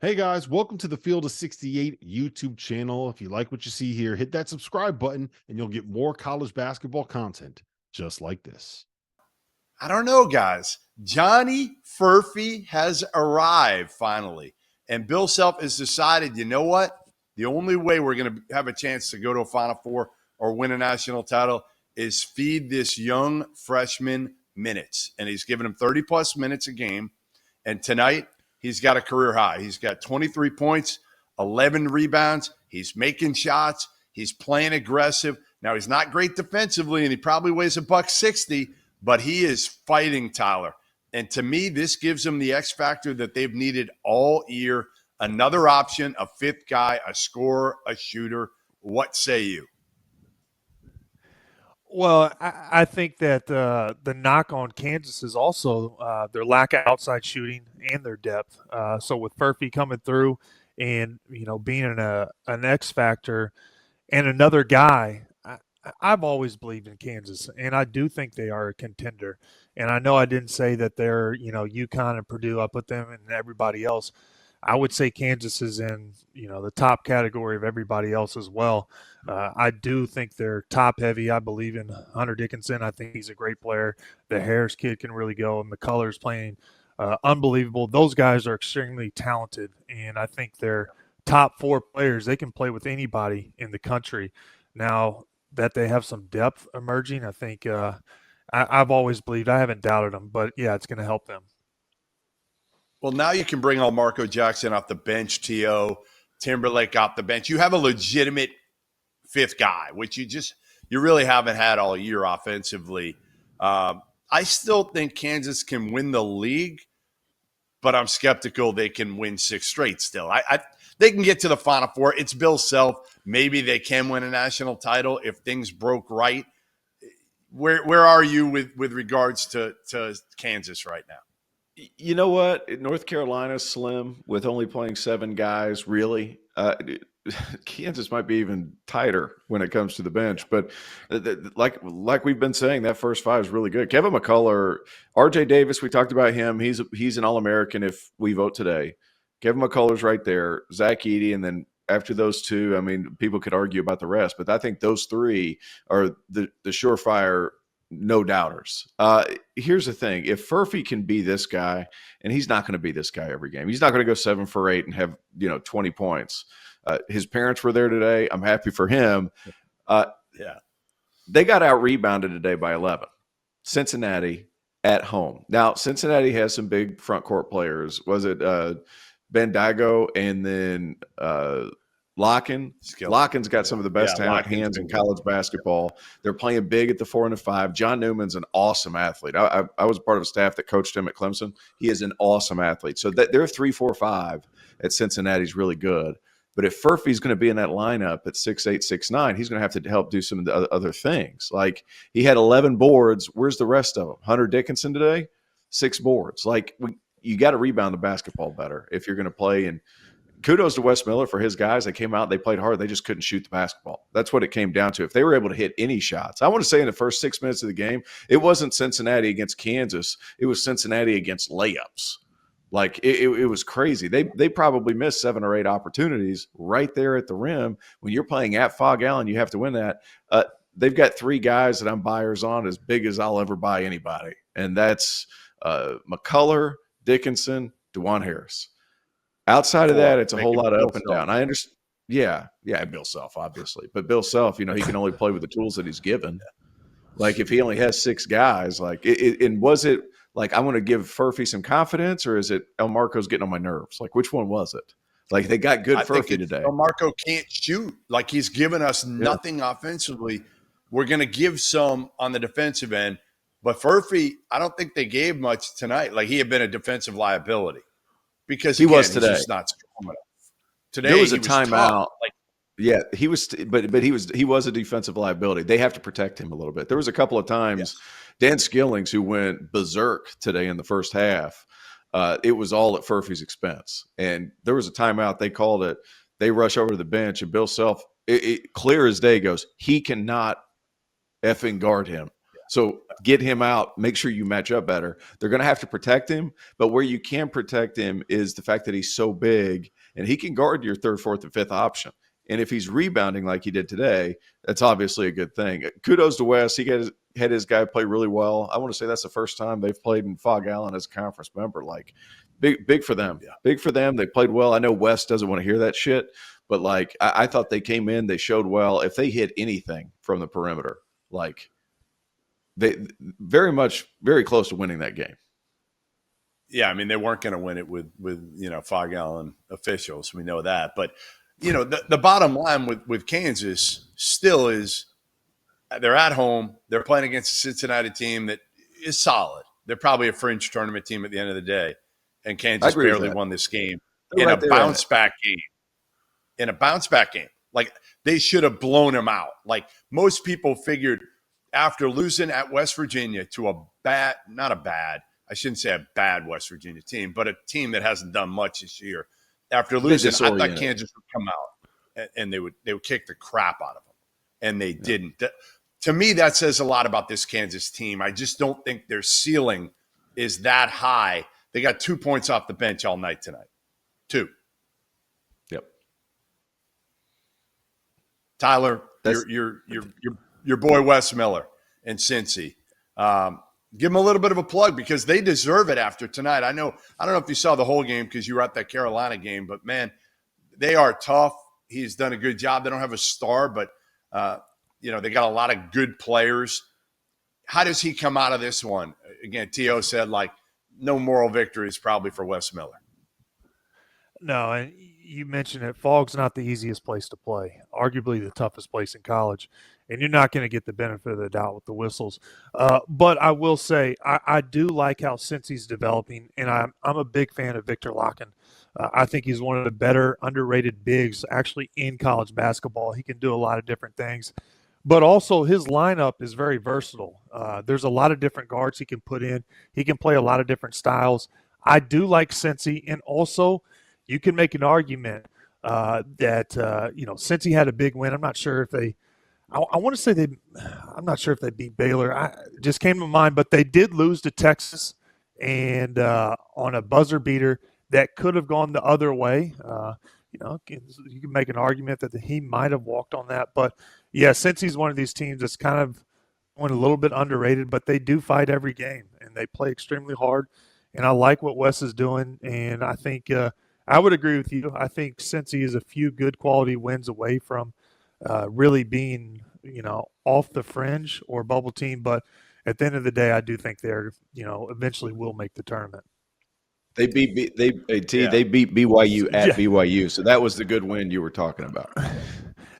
Hey guys, welcome to the Field of 68 YouTube channel. If you like what you see here, hit that subscribe button and you'll get more college basketball content just like this. I don't know, guys. Johnny Furphy has arrived finally. And Bill Self has decided, you know what? The only way we're going to have a chance to go to a Final Four or win a national title is feed this young freshman minutes. And he's given him 30-plus minutes a game. And tonight, he's got a career high. He's got 23 points, 11 rebounds. He's making shots. He's playing aggressive. Now, he's not great defensively, and he probably weighs $160, but he is fighting, Tyler. And to me, this gives them the X factor that they've needed all year. Another option, a fifth guy, a scorer, a shooter. What say you? Well, I think that the knock on Kansas is also their lack of outside shooting and their depth. So with Furphy coming through and being an X factor and another guy, I've always believed in Kansas, and I do think they are a contender. And I know I didn't say that they're UConn and Purdue. I put them and everybody else. I would say Kansas is in the top category of everybody else as well. I do think they're top heavy. I believe in Hunter Dickinson. I think he's a great player. The Harris kid can really go, and McCullough's playing unbelievable. Those guys are extremely talented, and I think they're top four players. They can play with anybody in the country. Now that they have some depth emerging, I think I've always believed. I haven't doubted them, but yeah, it's going to help them. Well, now you can bring all Marco Jackson off the bench, T.O., Timberlake off the bench. You have a legitimate fifth guy, which you really haven't had all year offensively. I still think Kansas can win the league, but I'm skeptical they can win 6 straight still. They can get to the Final Four. It's Bill Self. Maybe they can win a national title if things broke right. Where are you with regards to Kansas right now? You know what? North Carolina's slim with only playing 7 guys, really. Kansas might be even tighter when it comes to the bench. But like we've been saying, that first 5 is really good. Kevin McCullough, RJ Davis, we talked about him. He's an All-American if we vote today. Kevin McCullough's right there. Zach Edey, and then after those 2, I mean, people could argue about the rest. But I think those 3 are the surefire no doubters. Here's the thing. If Furphy can be this guy, and he's not going to be this guy every game. He's not going to go 7 for 8 and have 20 points. His parents were there today. I'm happy for him. They got out-rebounded today by 11. Cincinnati at home. Now, Cincinnati has some big front court players. Was it Bandago and then Locken? Locken's got some of the best hands in college basketball. They're playing big at the 4 and the 5. John Newman's an awesome athlete. I was part of a staff that coached him at Clemson. He is an awesome athlete. So they're 3, 4, 5 at Cincinnati's really good. But if Furphy's going to be in that lineup at 6'8", 6'9", he's going to have to help do some of the other things. Like he had 11 boards. Where's the rest of them? Hunter Dickinson today, 6 boards. Like you got to rebound the basketball better if you're going to play. And kudos to Wes Miller for his guys. They came out, they played hard. They just couldn't shoot the basketball. That's what it came down to. If they were able to hit any shots, I want to say in the first 6 minutes of the game, it wasn't Cincinnati against Kansas. It was Cincinnati against layups. Like it was crazy. They probably missed 7 or 8 opportunities right there at the rim. When you're playing at Fog Allen, you have to win that. They've got 3 guys that I'm buyers on as big as I'll ever buy anybody. And that's McCullough, Dickinson, DeJuan Harris. Outside of that, it's a whole lot of up and down. I understand. Yeah, Bill Self, obviously. But Bill Self, he can only play with the tools that he's given. Like if he only has 6 guys, like and was it like I want to give Furphy some confidence, or is it El Marco's getting on my nerves? Like which one was it? Like they got good Furphy today. El Marco can't shoot. Like he's given us nothing offensively. We're going to give some on the defensive end. But Furphy, I don't think they gave much tonight. Like he had been a defensive liability. Because he was today. He's just not strong enough. Today there was a timeout. Like, he was, but he was a defensive liability. They have to protect him a little bit. There was a couple of times, Dan Skillings, who went berserk today in the first half. It was all at Furphy's expense, and there was a timeout. They called it. They rush over to the bench, and Bill Self, clear as day, goes, he cannot effing guard him. So get him out, make sure you match up better. They're going to have to protect him, but where you can protect him is the fact that he's so big and he can guard your third, fourth, and fifth option. And if he's rebounding like he did today, that's obviously a good thing. Kudos to Wes. He had his guy play really well. I want to say that's the first time they've played in Fog Allen as a conference member. Like, big for them. Yeah. Big for them. They played well. I know Wes doesn't want to hear that shit, but like I thought they came in, they showed well. If they hit anything from the perimeter, like they very close to winning that game. Yeah, I mean, they weren't going to win it with Fog Allen officials. We know that. But, the bottom line with Kansas still is they're at home. They're playing against a Cincinnati team that is solid. They're probably a fringe tournament team at the end of the day. And Kansas barely won this game in a bounce-back game. In a bounce-back game. Like, they should have blown them out. Like, most people figured after losing at West Virginia to I shouldn't say a bad West Virginia team, but a team that hasn't done much this year. After losing, I thought Kansas would come out and they would kick the crap out of them, and they didn't. To me, that says a lot about this Kansas team. I just don't think their ceiling is that high. They got 2 points off the bench all night tonight. 2. Yep. Tyler, your boy Wes Miller and Cincy. Give them a little bit of a plug because they deserve it after tonight. I don't know if you saw the whole game because you were at that Carolina game, but man, they are tough. He's done a good job. They don't have a star, but they got a lot of good players. How does he come out of this one? Again, T.O. said like no moral victory is probably for Wes Miller. No, and you mentioned it. Fog's not the easiest place to play, arguably the toughest place in college, and you're not going to get the benefit of the doubt with the whistles. But I will say I do like how Cincy's developing, and I'm a big fan of Victor Locken. I think he's one of the better underrated bigs actually in college basketball. He can do a lot of different things, but also his lineup is very versatile. There's a lot of different guards he can put in. He can play a lot of different styles. I do like Cincy, and also – you can make an argument that since he had a big win, I'm not sure if they – I want to say I'm not sure if they beat Baylor. It just came to mind, but they did lose to Texas and on a buzzer beater that could have gone the other way. You can make an argument that he might have walked on that. But, yeah, since he's one of these teams that's kind of went a little bit underrated, but they do fight every game, and they play extremely hard. And I like what Wes is doing, and I think I would agree with you. I think Cincy is a few good quality wins away from really being, off the fringe or bubble team. But at the end of the day, I do think they're, eventually will make the tournament. They beat BYU at BYU, so that was the good win you were talking about.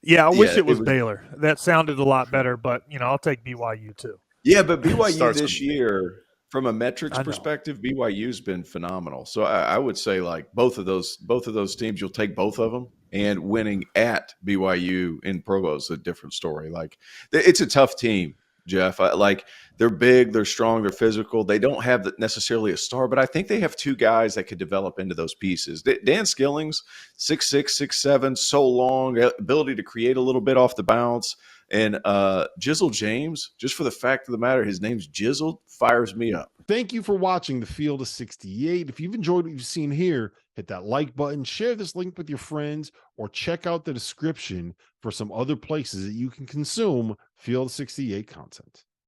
Yeah, I wish it was Baylor. That sounded a lot better, but I'll take BYU too. Yeah, but BYU this year. From a metrics perspective, BYU's been phenomenal. So I would say like both of those teams, you'll take both of them, and winning at BYU in Provo is a different story. Like it's a tough team, Jeff. They're big, they're strong, they're physical. They don't have necessarily a star, but I think they have 2 guys that could develop into those pieces. Dan Skilling's 6'6", 6'7", so long, ability to create a little bit off the bounce. And Jizzle James, just for the fact of the matter, his name's Jizzle, fires me up. Thank you for watching the Field of 68. If you've enjoyed what you've seen here, hit that like button, share this link with your friends, or check out the description for some other places that you can consume Field of 68 content.